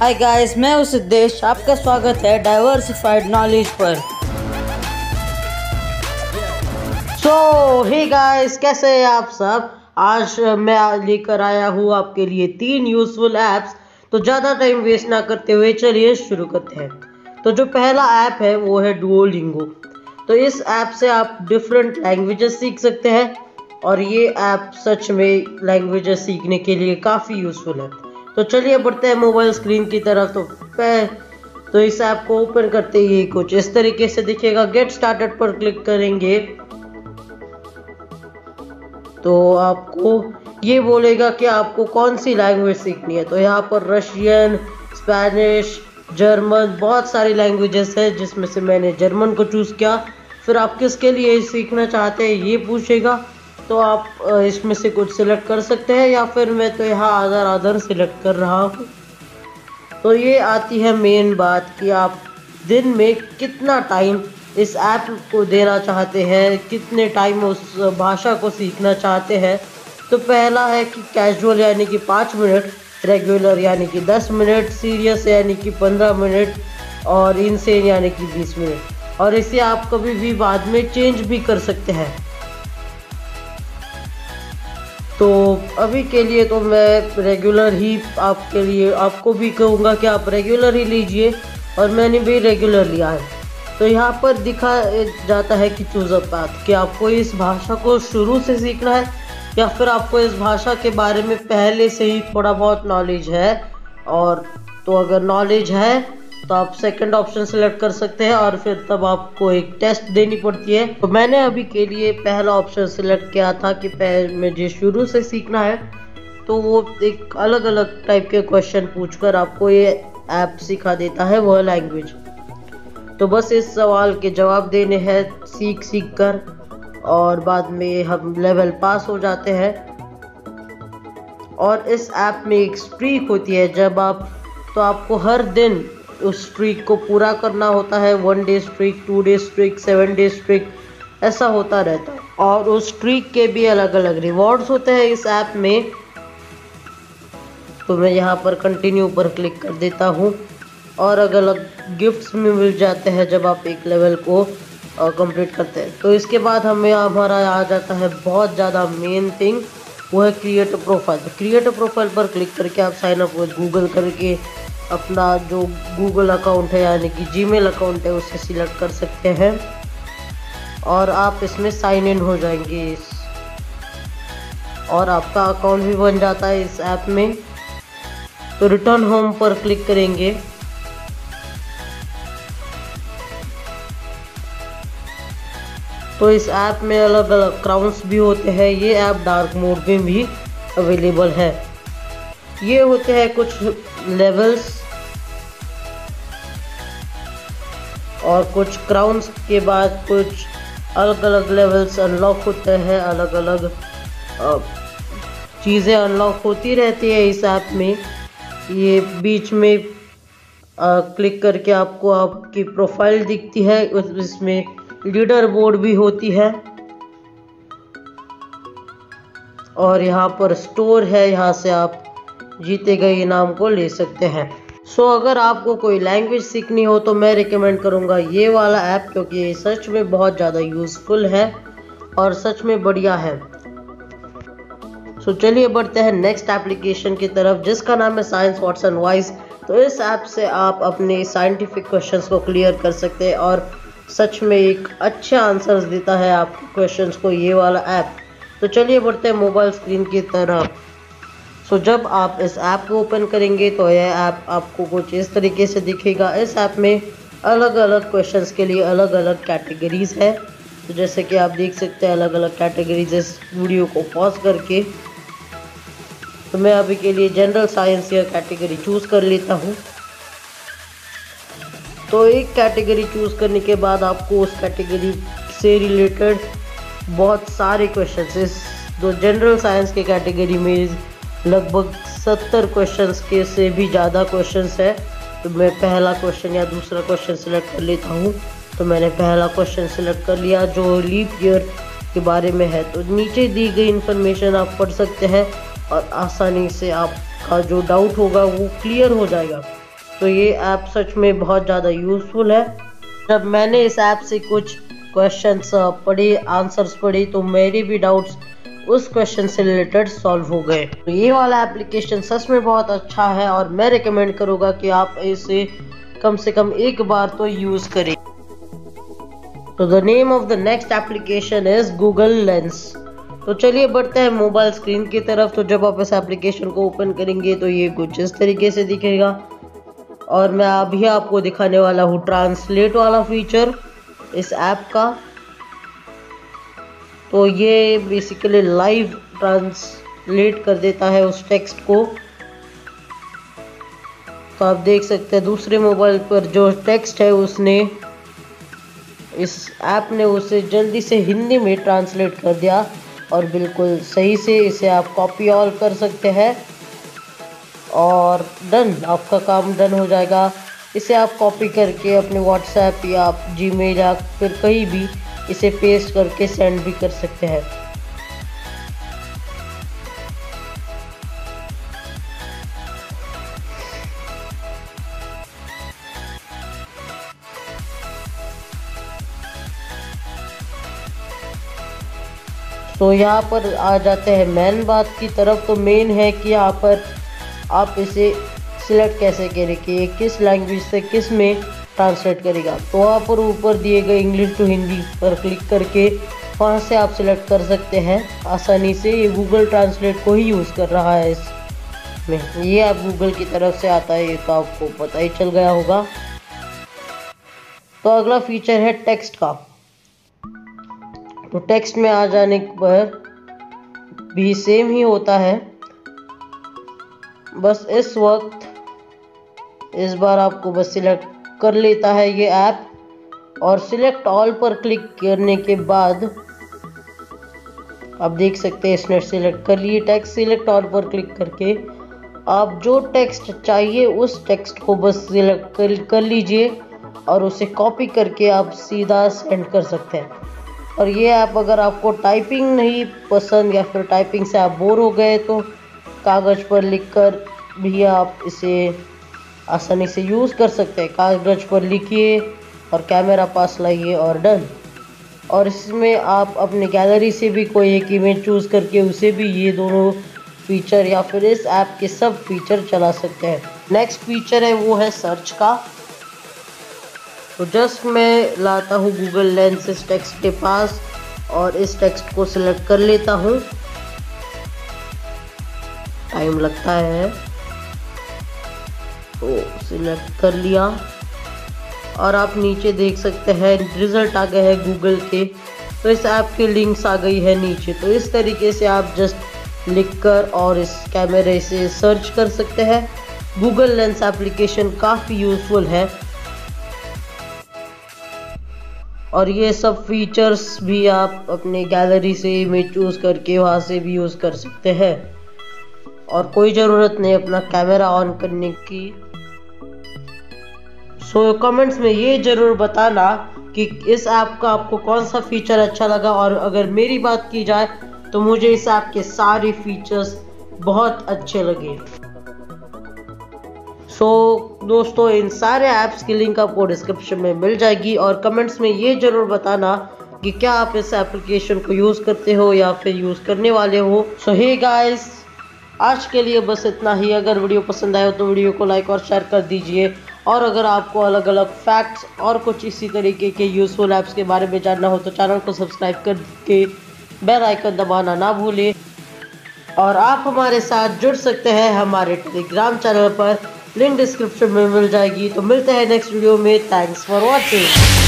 Hi guys, मैं हूं सिद्धेश। आपका स्वागत है डाइवर्सिफाइड नॉलेज पर। हे गाइस, कैसे हैं आप सब। आज मैं लेकर आया हूं आपके लिए 3 यूजफुल ऐप्स। तो ज़्यादा टाइम वेस्ट ना करते हुए चलिए शुरू करते हैं। तो जो पहला ऐप है वो है डुओलिंगो। तो इस ऐप से आप डिफरेंट लैंग्वेजेस सीख सकते हैं और ये ऐप सच में लैंग्वेजेस सीखने के लिए काफ़ी यूजफुल है। तो चलिए बढ़ते हैं मोबाइल स्क्रीन की तरफ। तो इस ऐप को ओपन करते ही कुछ इस तरीके से दिखेगा। गेट स्टार्टेड पर क्लिक करेंगे तो आपको ये बोलेगा कि आपको कौन सी लैंग्वेज सीखनी है। तो यहाँ पर रशियन, स्पेनिश, जर्मन, बहुत सारी लैंग्वेजेस है जिसमें से मैंने जर्मन को चूज़ किया। फिर आप किसके लिए सीखना चाहते हैं ये पूछेगा, तो आप इसमें से कुछ सिलेक्ट कर सकते हैं या फिर मैं तो यहाँ आदर सिलेक्ट कर रहा हूँ। तो ये आती है मेन बात कि आप दिन में कितना टाइम इस ऐप को देना चाहते हैं, कितने टाइम उस भाषा को सीखना चाहते हैं। तो पहला है कि कैजुअल यानी कि 5 मिनट, रेगुलर यानी कि 10 मिनट, सीरियस यानी कि 15 मिनट और इनसेन यानी कि 20 मिनट। और इसे आप कभी भी बाद में चेंज भी कर सकते हैं। तो अभी के लिए तो मैं रेगुलर ही आपको भी कहूँगा कि आप रेगुलर ही लीजिए और मैंने भी रेगुलर लिया है। तो यहाँ पर दिखा जाता है कि चूज़ अ पाथ, कि आपको इस भाषा को शुरू से सीखना है या फिर आपको इस भाषा के बारे में पहले से ही थोड़ा बहुत नॉलेज है। और तो अगर नॉलेज है तो आप सेकंड ऑप्शन सेलेक्ट कर सकते हैं और फिर तब आपको एक टेस्ट देनी पड़ती है। तो मैंने अभी के लिए पहला ऑप्शन सेलेक्ट किया था कि मुझे शुरू से सीखना है। तो वो एक अलग अलग टाइप के क्वेश्चन पूछकर आपको ये ऐप सिखा देता है वह लैंग्वेज। तो बस इस सवाल के जवाब देने हैं सीख कर और बाद में हम लेवल पास हो जाते हैं। और इस ऐप में एक स्ट्रीक होती है, जब आपको हर दिन उस स्ट्रीक को पूरा करना होता है। 1 day streak, 2 day streak, 7 day streak, ऐसा होता रहता है। और उस स्ट्रीक के भी अलग अलग रिवॉर्ड्स होते हैं इस ऐप में। तो मैं यहाँ पर कंटिन्यू पर क्लिक कर देता हूँ और अलग अलग गिफ्ट्स में मिल जाते हैं जब आप एक लेवल को कंप्लीट करते हैं। तो इसके बाद हमारा आ जाता है बहुत ज़्यादा मेन थिंग, वो है क्रिएट अ प्रोफाइल। तो क्रिएट अ प्रोफाइल पर क्लिक करके आप साइन अप विद गूगल करके अपना जो गूगल अकाउंट है यानी कि जीमेल अकाउंट है उसे सिलेक्ट कर सकते हैं और आप इसमें साइन इन हो जाएंगे और आपका अकाउंट भी बन जाता है इस ऐप में। तो रिटर्न होम पर क्लिक करेंगे तो इस ऐप में अलग अलग क्राउन्स भी होते हैं। ये ऐप डार्क मोड में भी अवेलेबल है। ये होते हैं कुछ लेवल्स और कुछ क्राउन्स के बाद कुछ अलग अलग लेवल्स अनलॉक होते हैं। अलग अलग चीज़ें अनलॉक होती रहती है इस ऐप में। ये बीच में क्लिक करके आपको आपकी प्रोफाइल दिखती है, इसमें लीडर बोर्ड भी होती है और यहाँ पर स्टोर है, यहाँ से आप जीते गए इनाम को ले सकते हैं। अगर आपको कोई लैंग्वेज सीखनी हो तो मैं रिकमेंड करूँगा ये वाला ऐप, क्योंकि ये सच में बहुत ज़्यादा यूज़फुल है और सच में बढ़िया है। चलिए बढ़ते हैं नेक्स्ट एप्लीकेशन की तरफ जिसका नाम है साइंस वाटसन वॉइस। तो इस ऐप से आप अपने साइंटिफिक क्वेश्चंस को क्लियर कर सकते हैं और सच में एक अच्छे आंसर्स देता है आपके क्वेश्चंस को ये वाला ऐप। तो चलिए बढ़ते हैं मोबाइल स्क्रीन की तरफ। जब आप इस ऐप को ओपन करेंगे तो यह ऐप आपको कुछ इस तरीके से दिखेगा। इस ऐप में अलग अलग क्वेश्चंस के लिए अलग अलग कैटेगरीज है। तो जैसे कि आप देख सकते हैं अलग अलग कैटेगरीज इस वीडियो को पॉज करके। तो मैं अभी के लिए जनरल साइंस या कैटेगरी चूज़ कर लेता हूँ। तो एक कैटेगरी चूज़ करने के बाद आपको उस कैटेगरी से रिलेटेड बहुत सारे क्वेश्चंस, इस दो जनरल साइंस के कैटेगरी में लगभग 70 क्वेश्चंस के से भी ज़्यादा क्वेश्चंस है। तो मैं पहला क्वेश्चन या दूसरा क्वेश्चन सिलेक्ट कर लेता हूँ। तो मैंने पहला क्वेश्चन सिलेक्ट कर लिया जो लीप ईयर के बारे में है। तो नीचे दी गई इन्फॉर्मेशन आप पढ़ सकते हैं और आसानी से आपका जो डाउट होगा वो क्लियर हो जाएगा। तो ये ऐप सच में बहुत ज़्यादा यूज़फुल है। जब मैंने इस ऐप से कुछ क्वेश्चंस पढ़े, आंसर्स पढ़े, तो मेरे भी डाउट्स उस क्वेश्चन से रिलेटेड सॉल्व हो गए। तो ये वाला एप्लीकेशन सच में बहुत अच्छा है और मैं रिकमेंड करूँगा कि आप इसे कम से कम एक बार तो यूज़ करें। तो the name of the next application is Google lens. तो चलिए बढ़ते हैं मोबाइल स्क्रीन की तरफ। तो जब आप इस एप्लीकेशन को ओपन करेंगे तो ये कुछ इस तरीके से दिखेगा और मैं अभी आपको दिखाने वाला हूँ ट्रांसलेट वाला फीचर इस ऐप का। तो ये बेसिकली लाइव ट्रांसलेट कर देता है उस टेक्स्ट को। तो आप देख सकते हैं दूसरे मोबाइल पर जो टेक्स्ट है उसने इस ऐप ने उसे जल्दी से हिंदी में ट्रांसलेट कर दिया और बिल्कुल सही से इसे आप कॉपी ऑल कर सकते हैं और डन, आपका काम डन हो जाएगा। इसे आप कॉपी करके अपने व्हाट्सएप या जीमेल या फिर कहीं भी इसे पेस्ट करके सेंड भी कर सकते हैं। तो यहाँ पर आ जाते हैं मेन बात की तरफ। तो मेन है कि यहाँ पर आप इसे सिलेक्ट कैसे करें कि ये किस लैंग्वेज से किस में ट्रांसलेट करेगा। तो वहाँ पर ऊपर दिए गए इंग्लिश टू हिंदी पर क्लिक करके वहाँ से आप सिलेक्ट कर सकते हैं आसानी से। ये गूगल ट्रांसलेट को ही यूज़ कर रहा है इसमें। ये आप गूगल की तरफ से आता है, ये तो आपको पता ही चल गया होगा। तो अगला फीचर है टेक्स्ट का। तो टेक्स्ट में आ जाने पर भी सेम ही होता है, बस इस वक्त इस बार आपको बस सिलेक्ट कर लेता है ये ऐप और सिलेक्ट ऑल पर क्लिक करने के बाद आप देख सकते हैं इसने सिलेक्ट कर लिए टेक्स्ट। सिलेक्ट ऑल पर क्लिक करके आप जो टेक्स्ट चाहिए उस टेक्स्ट को बस सिलेक्ट कर लीजिए और उसे कॉपी करके आप सीधा सेंड कर सकते हैं। और ये ऐप अगर आपको टाइपिंग नहीं पसंद या फिर टाइपिंग से आप बोर हो गए तो कागज़ पर लिखकर भी आप इसे आसानी से यूज़ कर सकते हैं। कागज़ पर लिखिए और कैमरा पास लाइए और डन। और इसमें आप अपने गैलरी से भी कोई एक इमेज चूज़ करके उसे भी ये दोनों फीचर या फिर इस ऐप के सब फीचर चला सकते हैं। नेक्स्ट फीचर है वो है सर्च का। तो जस्ट मैं लाता हूँ गूगल लेंस इस टेक्स्ट के पास और इस टेक्स्ट को सिलेक्ट कर लेता हूँ। टाइम लगता है, तो सिलेक्ट कर लिया और आप नीचे देख सकते हैं रिजल्ट आ गए हैं गूगल के। तो इस ऐप की लिंक्स आ गई है नीचे। तो इस तरीके से आप जस्ट लिखकर और इस कैमरे से सर्च कर सकते हैं। गूगल लेंस एप्लीकेशन काफ़ी यूज़फुल है और ये सब फीचर्स भी आप अपने गैलरी से इमेज चूज़ करके वहाँ से भी यूज़ कर सकते हैं और कोई ज़रूरत नहीं अपना कैमरा ऑन करने की। सो कमेंट्स में ये ज़रूर बताना कि इस ऐप का आपको कौन सा फीचर अच्छा लगा। और अगर मेरी बात की जाए तो मुझे इस ऐप के सारे फीचर्स बहुत अच्छे लगे। सो दोस्तों, इन सारे ऐप्स की लिंक आपको डिस्क्रिप्शन में मिल जाएगी और कमेंट्स में ये ज़रूर बताना कि क्या आप इस एप्लीकेशन को यूज़ करते हो या फिर यूज़ करने वाले हो। सो हे गाइस, आज के लिए बस इतना ही। अगर वीडियो पसंद आया हो तो वीडियो को लाइक और शेयर कर दीजिए और अगर आपको अलग अलग फैक्ट्स और कुछ इसी तरीके के यूज़फुल ऐप्स के बारे में जानना हो तो चैनल को सब्सक्राइब करके बेल आइकन दबाना ना भूलें। और आप हमारे साथ जुड़ सकते हैं हमारे टेलीग्राम चैनल पर, लिंक डिस्क्रिप्शन में मिल जाएगी। तो मिलते हैं नेक्स्ट वीडियो में। Thanks for watching.